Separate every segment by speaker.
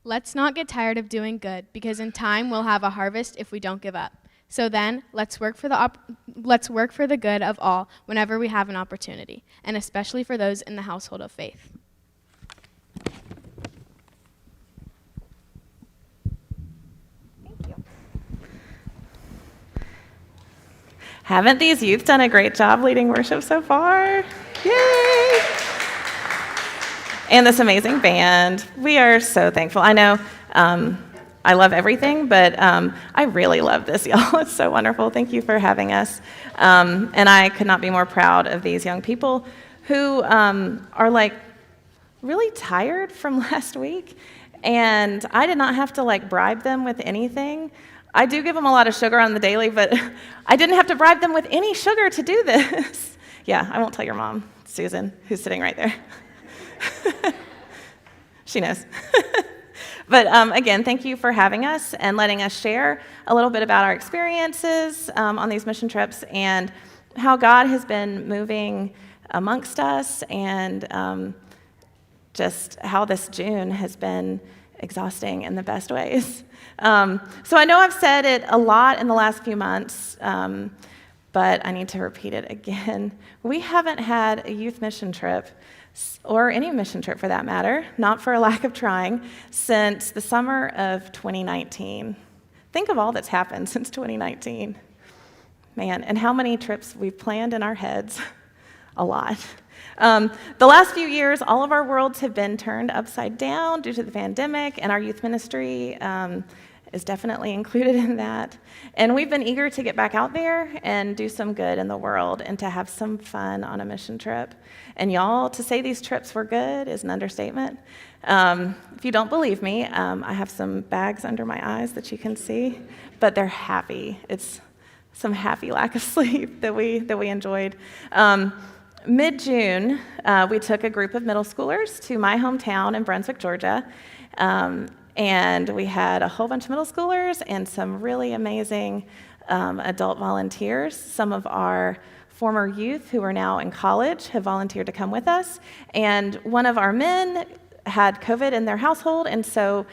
Speaker 1: Let's not get tired of doing good, because in time we'll have a harvest if we don't give up. So then, let's work for the good of all whenever we have an opportunity, and especially for those in the household of faith.
Speaker 2: Thank you. Haven't these youth done a great job leading worship so far? Yay! And this amazing band. We are so thankful. I know I love everything, but I really love this, y'all. It's so wonderful. Thank you for having us. And I could not be more proud of these young people who are like really tired from last week. And I did not have to like bribe them with anything. I do give them a lot of sugar on the daily, but I didn't have to bribe them with any sugar to do this. Yeah, I won't tell your mom, Susan, who's sitting right there. She knows. But again, thank you for having us and letting us share a little bit about our experiences on these mission trips and how God has been moving amongst us, and just how this June has been exhausting in the best ways. So I know I've said it a lot in the last few months, but I need to repeat it again. We haven't had a youth mission trip, or any mission trip for that matter, not for a lack of trying, since the summer of 2019. Think of all that's happened since 2019. Man, and how many trips we've planned in our heads. A lot. The last few years, all of our worlds have been turned upside down due to the pandemic, and our youth ministry is definitely included in that. And we've been eager to get back out there and do some good in the world and to have some fun on a mission trip. And y'all, to say these trips were good is an understatement. If you don't believe me, I have some bags under my eyes that you can see, but they're happy. It's some happy lack of sleep that we enjoyed. Mid-June, we took a group of middle schoolers to my hometown in Brunswick, Georgia, and we had a whole bunch of middle schoolers and some really amazing adult volunteers. Some of our former youth who are now in college have volunteered to come with us, and one of our men had COVID in their household, and so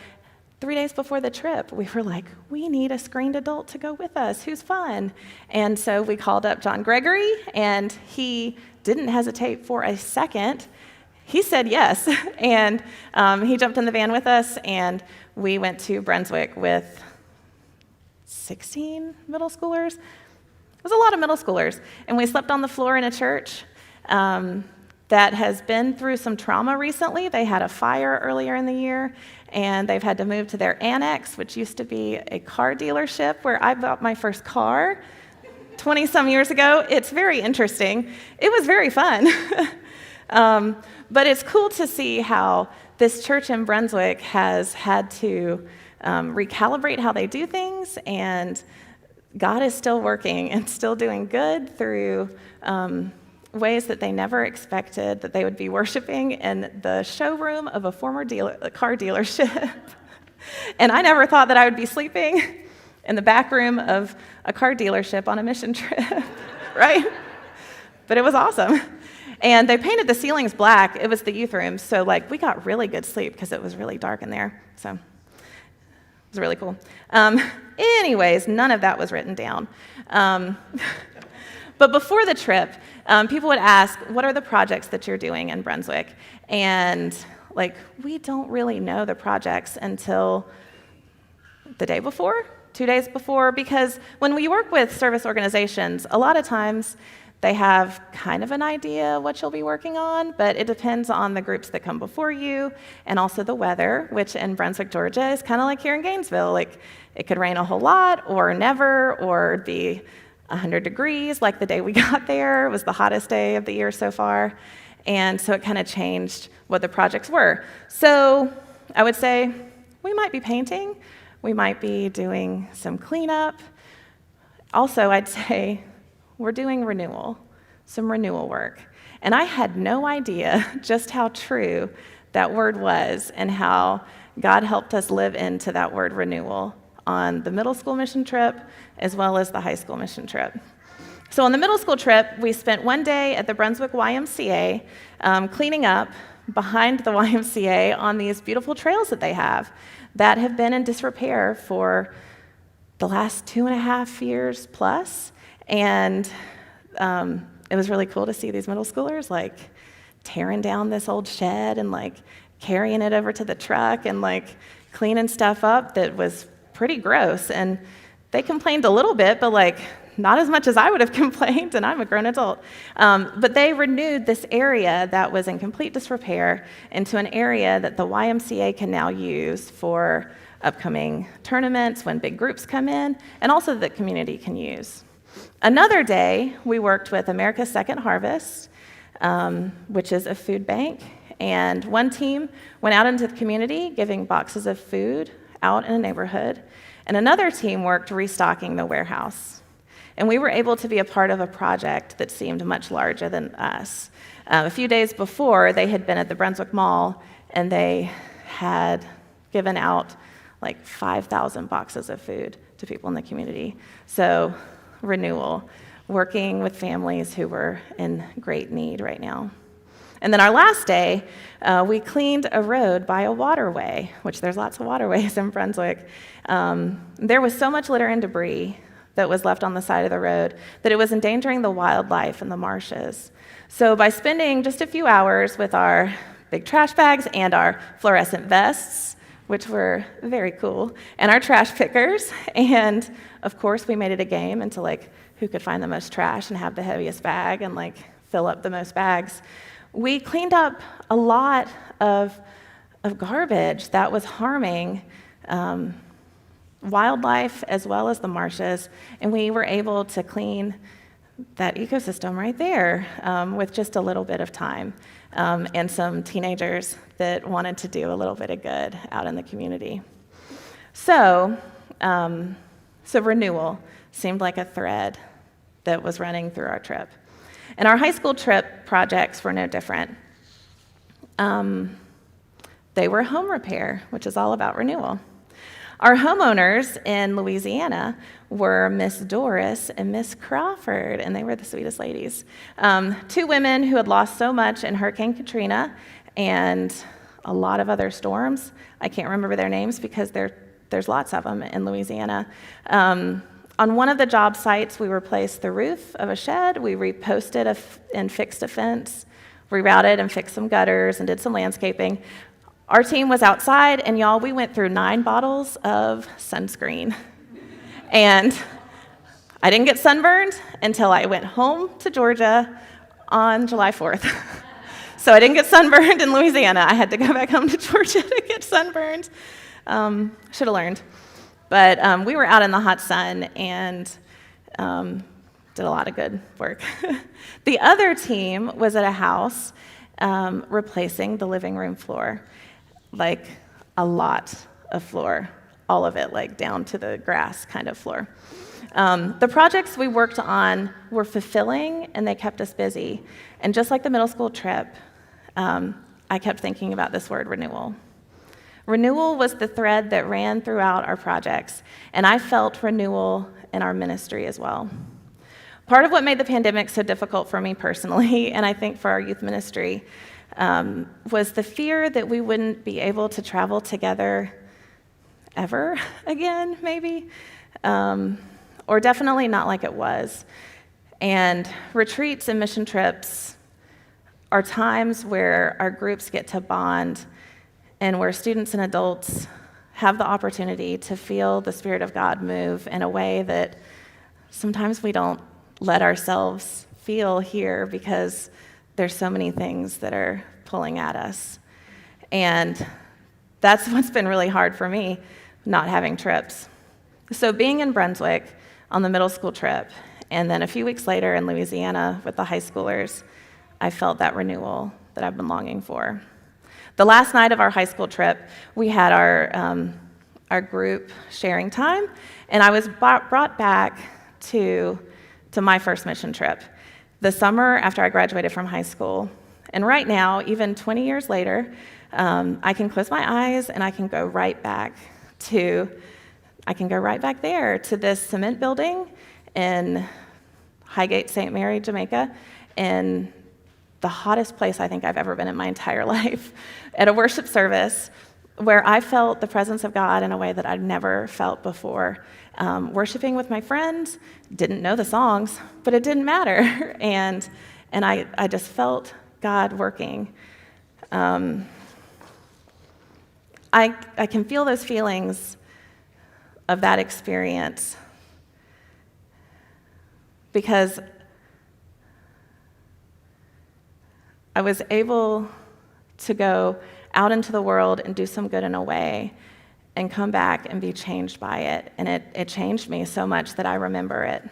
Speaker 2: 3 days before the trip, we were like, we need a screened adult to go with us who's fun. And so we called up John Gregory, and he didn't hesitate for a second. He said yes, and he jumped in the van with us, and we went to Brunswick with 16 middle schoolers. It was a lot of middle schoolers, and we slept on the floor in a church that has been through some trauma recently. They had a fire earlier in the year, and they've had to move to their annex, which used to be a car dealership where I bought my first car 20-some years ago. It's very interesting. It was very fun. But it's cool to see how this church in Brunswick has had to recalibrate how they do things, and God is still working and still doing good through ways that they never expected that they would be worshiping in the showroom of a former car dealership. And I never thought that I would be sleeping in the back room of a car dealership on a mission trip, right? But it was awesome. And they painted the ceilings black. It was the youth room, so like we got really good sleep because it was really dark in there. So it was really cool. Anyways, none of that was written down. But before the trip, people would ask, what are the projects that you're doing in Brunswick? And like, we don't really know the projects until the day before, 2 days before, because when we work with service organizations, a lot of times they have kind of an idea what you'll be working on, but it depends on the groups that come before you and also the weather, which in Brunswick, Georgia is kind of like here in Gainesville. Like, it could rain a whole lot or never, or be 100 degrees like the day we got there. It was the hottest day of the year so far. And so it kind of changed what the projects were. So I would say we might be painting. We might be doing some cleanup. Also, I'd say we're doing renewal, some renewal work. And I had no idea just how true that word was and how God helped us live into that word renewal on the middle school mission trip as well as the high school mission trip. So on the middle school trip, we spent one day at the Brunswick YMCA cleaning up, behind the YMCA on these beautiful trails that they have that have been in disrepair for the last 2.5 years plus. And it was really cool to see these middle schoolers like tearing down this old shed and like carrying it over to the truck and like cleaning stuff up that was pretty gross. And they complained a little bit, but like not as much as I would have complained, and I'm a grown adult. But they renewed this area that was in complete disrepair into an area that the YMCA can now use for upcoming tournaments when big groups come in, and also that the community can use. Another day, we worked with America's Second Harvest, which is a food bank, and one team went out into the community giving boxes of food out in a neighborhood, and another team worked restocking the warehouse. And we were able to be a part of a project that seemed much larger than us. A few days before, they had been at the Brunswick Mall, and they had given out like 5,000 boxes of food to people in the community. So, renewal, working with families who were in great need right now. And then our last day, we cleaned a road by a waterway, which there's lots of waterways in Brunswick. There was so much litter and debris that was left on the side of the road that it was endangering the wildlife in the marshes. So by spending just a few hours with our big trash bags and our fluorescent vests, which were very cool, and our trash pickers, and of course we made it a game into like who could find the most trash and have the heaviest bag and like fill up the most bags. We cleaned up a lot of garbage that was harming wildlife as well as the marshes, and we were able to clean that ecosystem right there with just a little bit of time and some teenagers that wanted to do a little bit of good out in the community. So renewal seemed like a thread that was running through our trip. And our high school trip projects were no different. They were home repair, which is all about renewal. Our homeowners in Louisiana were Miss Doris and Miss Crawford, and they were the sweetest ladies. 2 women who had lost so much in Hurricane Katrina and a lot of other storms. I can't remember their names because there's lots of them in Louisiana. On one of the job sites, we replaced the roof of a shed, we reposted and fixed a fence, rerouted and fixed some gutters, and did some landscaping. Our team was outside, and y'all, we went through 9 bottles of sunscreen. And I didn't get sunburned until I went home to Georgia on July 4th. So I didn't get sunburned in Louisiana. I had to go back home to Georgia to get sunburned. Should have learned. But we were out in the hot sun and did a lot of good work. The other team was at a house replacing the living room floor. Like a lot of floor, all of it, like down to the grass kind of floor. The projects we worked on were fulfilling and they kept us busy. And just like the middle school trip, I kept thinking about this word renewal. Renewal was the thread that ran throughout our projects, and I felt renewal in our ministry as well. Part of what made the pandemic so difficult for me personally, and I think for our youth ministry, was the fear that we wouldn't be able to travel together ever again, maybe, or definitely not like it was. And retreats and mission trips are times where our groups get to bond and where students and adults have the opportunity to feel the Spirit of God move in a way that sometimes we don't let ourselves feel here because there's so many things that are pulling at us. And that's what's been really hard for me, not having trips. So being in Brunswick on the middle school trip, and then a few weeks later in Louisiana with the high schoolers, I felt that renewal that I've been longing for. The last night of our high school trip, we had our group sharing time, and I was brought back to my first mission trip, the summer after I graduated from high school. And right now, even 20 years later, I can close my eyes and I can go right back there to this cement building in Highgate, St. Mary, Jamaica, in the hottest place I think I've ever been in my entire life, at a worship service where I felt the presence of God in a way that I'd never felt before. Worshiping with my friends, didn't know the songs, but it didn't matter. and I just felt God working. I can feel those feelings of that experience because I was able to go out into the world and do some good in a way and come back and be changed by it. And it changed me so much that I remember it.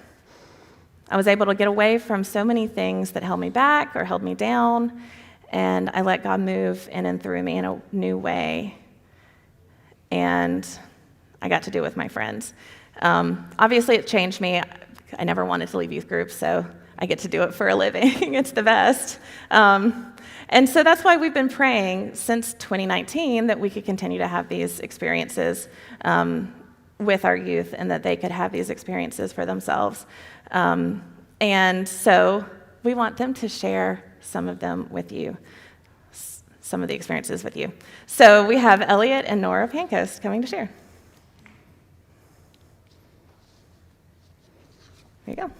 Speaker 2: I was able to get away from so many things that held me back or held me down, and I let God move in and through me in a new way. And I got to do it with my friends. Obviously, it changed me. I never wanted to leave youth groups, so I get to do it for a living. It's the best. And so that's why we've been praying since 2019 that we could continue to have these experiences with our youth and that they could have these experiences for themselves. And so we want them to share some of them with you, some of the experiences with you. So we have Elliot and Nora Pancoast coming to share. There you go.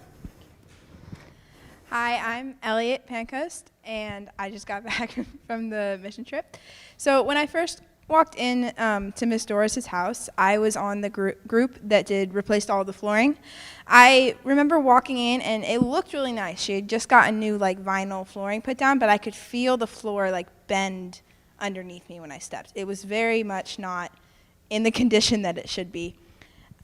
Speaker 3: Hi, I'm Elliot Pancoast, and I just got back from the mission trip. So when I first walked in to Miss Doris's house, I was on the group that replaced all the flooring. I remember walking in, and it looked really nice. She had just got a new vinyl flooring put down, but I could feel the floor bend underneath me when I stepped. It was very much not in the condition that it should be.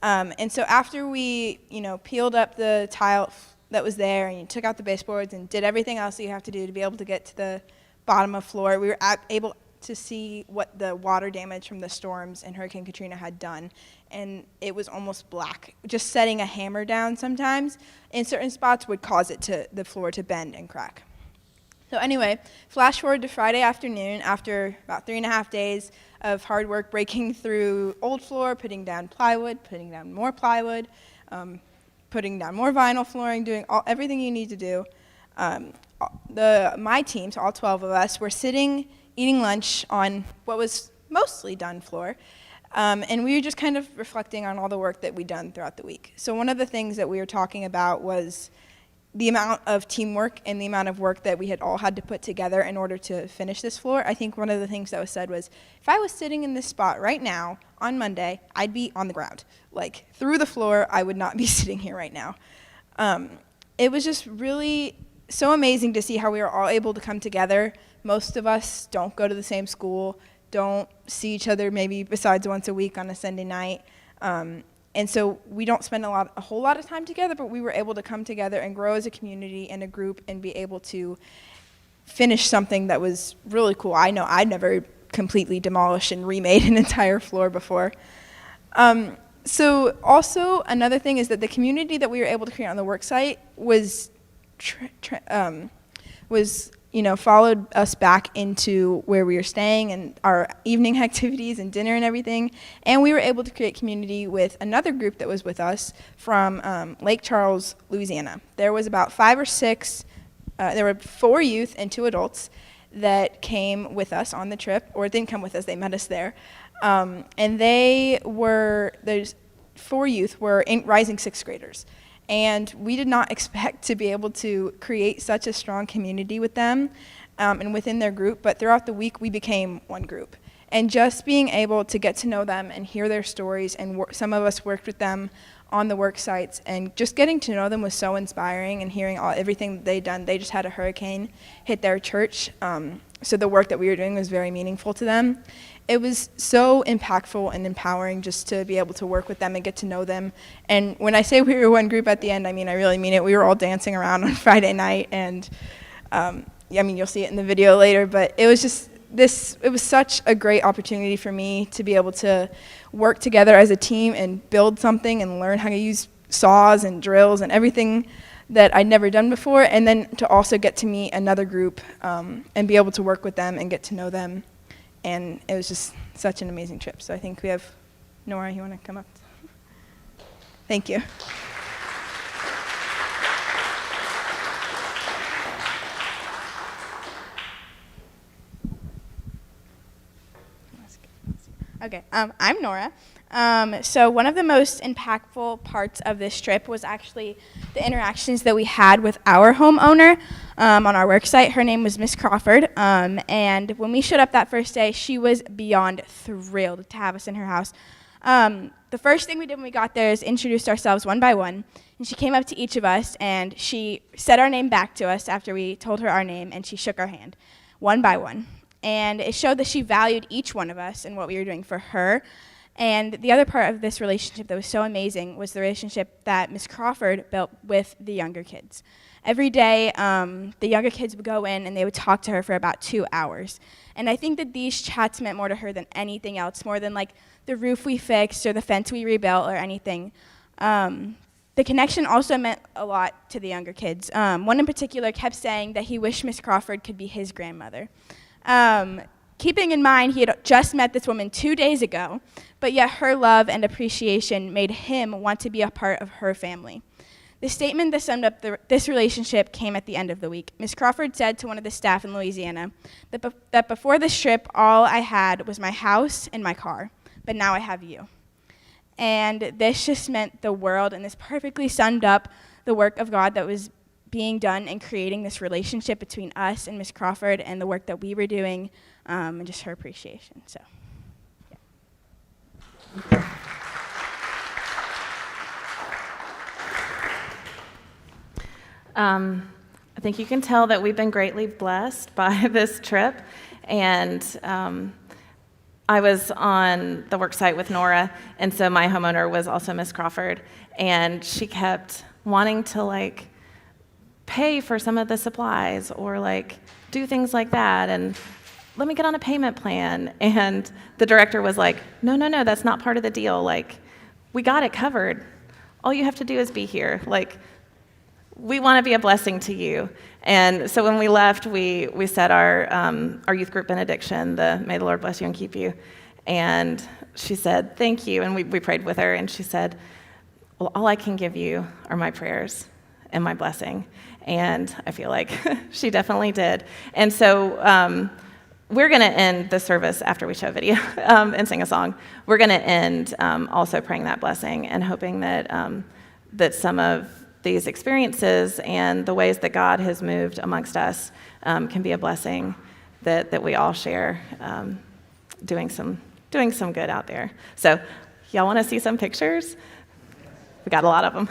Speaker 3: And so after we, peeled up the tile that was there, and you took out the baseboards and did everything else that you have to do to be able to get to the bottom of floor, we were able to see what the water damage from the storms and Hurricane Katrina had done, and it was almost black. Just setting a hammer down sometimes in certain spots would cause the floor to bend and crack. So anyway, flash forward to Friday afternoon after about 3.5 days of hard work breaking through old floor, putting down plywood, putting down more plywood, putting down more vinyl flooring, doing everything you need to do. My team, so all 12 of us, were sitting eating lunch on what was mostly done floor, and we were just kind of reflecting on all the work that we'd done throughout the week. So one of the things that we were talking about was the amount of teamwork and the amount of work that we had all had to put together in order to finish this floor. I think one of the things that was said was, if I was sitting in this spot right now on Monday, I'd be on the ground. Through the floor, I would not be sitting here right now. It was just really so amazing to see how we were all able to come together. Most of us don't go to the same school, don't see each other maybe besides once a week on a Sunday night. And so we don't spend a whole lot of time together, but we were able to come together and grow as a community and a group and be able to finish something that was really cool. I know I'd never completely demolished and remade an entire floor before. So also another thing is that the community that we were able to create on the work site was followed us back into where we were staying and our evening activities and dinner and everything. And we were able to create community with another group that was with us from Lake Charles, Louisiana. There was about 5 or 6, there were 4 youth and 2 adults that came with us on the trip, or didn't come with us, they met us there. And those 4 youth were rising 6th graders. And we did not expect to be able to create such a strong community with them and within their group, but throughout the week we became one group. And just being able to get to know them and hear their stories, and some of us worked with them on the work sites, and just getting to know them was so inspiring, and hearing everything that they'd done. They just had a hurricane hit their church, so the work that we were doing was very meaningful to them. It was so impactful and empowering just to be able to work with them and get to know them. And when I say we were one group at the end, I really mean it. We were all dancing around on Friday night, and you'll see it in the video later, but it was it was such a great opportunity for me to be able to work together as a team and build something and learn how to use saws and drills and everything that I'd never done before, and then to also get to meet another group and be able to work with them and get to know them. And it was just such an amazing trip. So I think we have Nora, you want to come up? Thank you. Okay, I'm Nora. So one of the most impactful parts of this trip was actually the interactions that we had with our homeowner on our work site. Her name was Miss Crawford, and when we showed up that first day, she was beyond thrilled to have us in her house. The first thing we did when we got there is introduce ourselves one by one, and she came up to each of us, and she said our name back to us after we told her our name, and she shook our hand, one by one. And it showed that she valued each one of us and what we were doing for her. And the other part of this relationship that was so amazing was the relationship that Miss Crawford built with the younger kids. Every day, the younger kids would go in and they would talk to her for about 2 hours. And I think that these chats meant more to her than anything else, more than like the roof we fixed or the fence we rebuilt or anything. The connection also meant a lot to the younger kids. One in particular kept saying that he wished Miss Crawford could be his grandmother. Keeping in mind he had just met this woman 2 days ago, but yet her love and appreciation made him want to be a part of her family. The statement that summed up this relationship came at the end of the week. Miss Crawford said to one of the staff in Louisiana that before this trip, all I had was my house and my car, but now I have you. And this just meant the world, and this perfectly summed up the work of God that was being done and creating this relationship between us and Miss Crawford and the work that we were doing, and just her appreciation. So, yeah.
Speaker 2: I think you can tell that we've been greatly blessed by this trip, and I was on the work site with Nora, and so my homeowner was also Miss Crawford, and she kept wanting to pay for some of the supplies or do things like that, and let me get on a payment plan. And the director was like, no, that's not part of the deal. We got it covered. All you have to do is be here. We want to be a blessing to you. And so when we left, we said our youth group benediction, the May the Lord bless you and keep you. And she said, thank you. And we prayed with her, and she said, well, all I can give you are my prayers and my blessing. And I feel like she definitely did. And so we're going to end the service after we show a video and sing a song. We're going to end also praying that blessing and hoping that that some of these experiences and the ways that God has moved amongst us can be a blessing that we all share, doing some good out there. So y'all want to see some pictures? We got a lot of them.